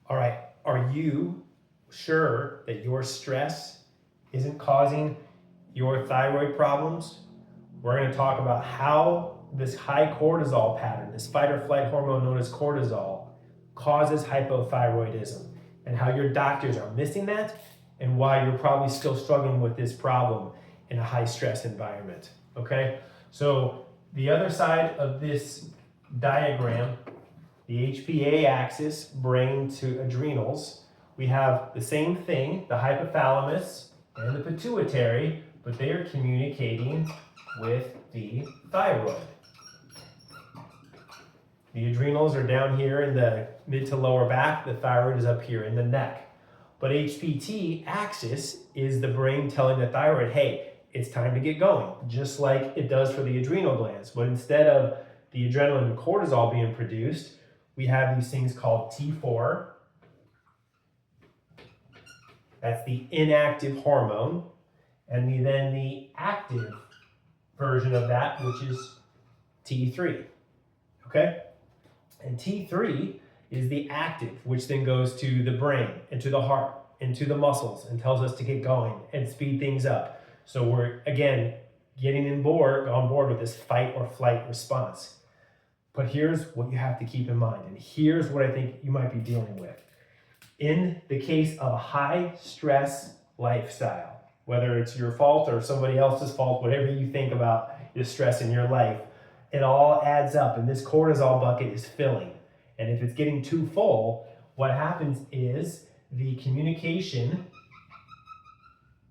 All right, are you sure that your stress isn't causing your thyroid problems? We're going to talk about how this high cortisol pattern, this fight or flight hormone known as cortisol, causes hypothyroidism, and how your doctors are missing that, and why you're probably still struggling with this problem in a high stress environment. Okay, so the other side of this diagram, the HPA axis, brain to adrenals, we have the same thing, the hypothalamus and the pituitary, but they are communicating with the thyroid. The adrenals are down here in the mid to lower back, the thyroid is up here in the neck. But HPT axis is the brain telling the thyroid, hey, it's time to get going, just like it does for the adrenal glands. But instead of the adrenaline and cortisol being produced, we have these things called T4. That's the inactive hormone. And then the active version of that, which is T3. Okay? And T3 is the active, which then goes to the brain and to the heart and to the muscles and tells us to get going and speed things up. So we're, again, getting on board with this fight or flight response. But here's what you have to keep in mind, and here's what I think you might be dealing with. In the case of a high stress lifestyle, whether it's your fault or somebody else's fault, whatever you think about the stress in your life, it all adds up, and this cortisol bucket is filling. And if it's getting too full, what happens is the communication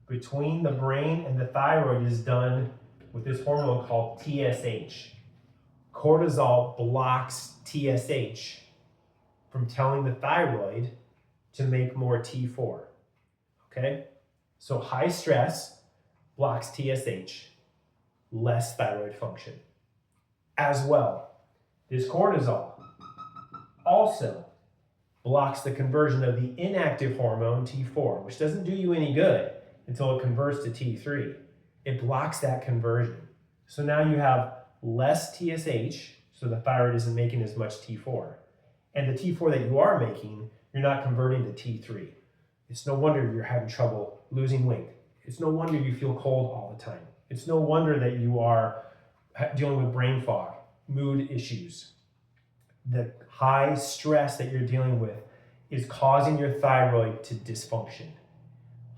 between the brain and the thyroid is done with this hormone called TSH. Cortisol blocks TSH from telling the thyroid to make more T4. Okay? So high stress blocks TSH, less thyroid function. As well, this cortisol also blocks the conversion of the inactive hormone T4, which doesn't do you any good until it converts to T3. It blocks that conversion. So now you have less TSH, so the thyroid isn't making as much T4. And the T4 that you are making, you're not converting to T3. It's no wonder you're having trouble losing weight. It's no wonder you feel cold all the time. It's no wonder that you are dealing with brain fog, mood issues. The high stress that you're dealing with is causing your thyroid to dysfunction.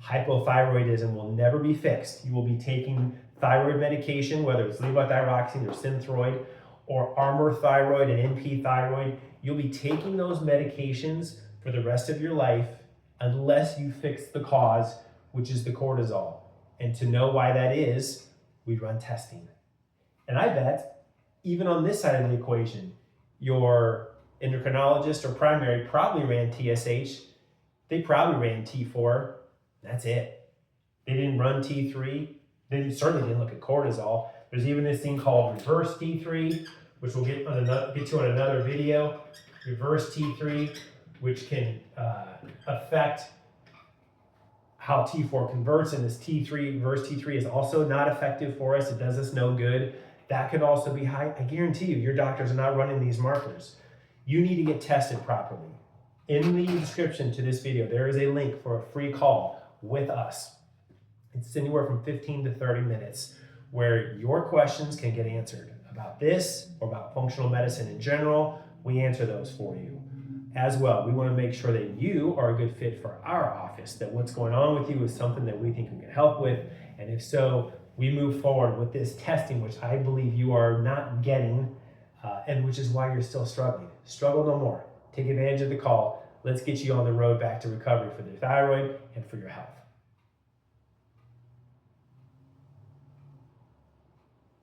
Hypothyroidism will never be fixed. You will be taking thyroid medication, whether it's levothyroxine or Synthroid, or Armour thyroid and NP thyroid. You'll be taking those medications for the rest of your life unless you fix the cause, which is the cortisol. And to know why that is, we run testing. And I bet, even on this side of the equation, your endocrinologist or primary probably ran TSH. They probably ran T4. That's it. They didn't run T3. They certainly didn't look at cortisol. There's even this thing called reverse T3, which we'll get to on another video. Reverse T3, which can affect how T4 converts, and this T3, reverse T3 is also not effective for us. It does us no good. That could also be high. I guarantee you, your doctors are not running these markers. You need to get tested properly. In the description to this video, there is a link for a free call with us. It's anywhere from 15 to 30 minutes where your questions can get answered about this or about functional medicine in general. We answer those for you. As well, we want to make sure that you are a good fit for our office, that what's going on with you is something that we think we can help with. And if so, we move forward with this testing, which I believe you are not getting, and which is why you're still struggling. Struggle no more. Take advantage of the call. Let's get you on the road back to recovery for the thyroid and for your health.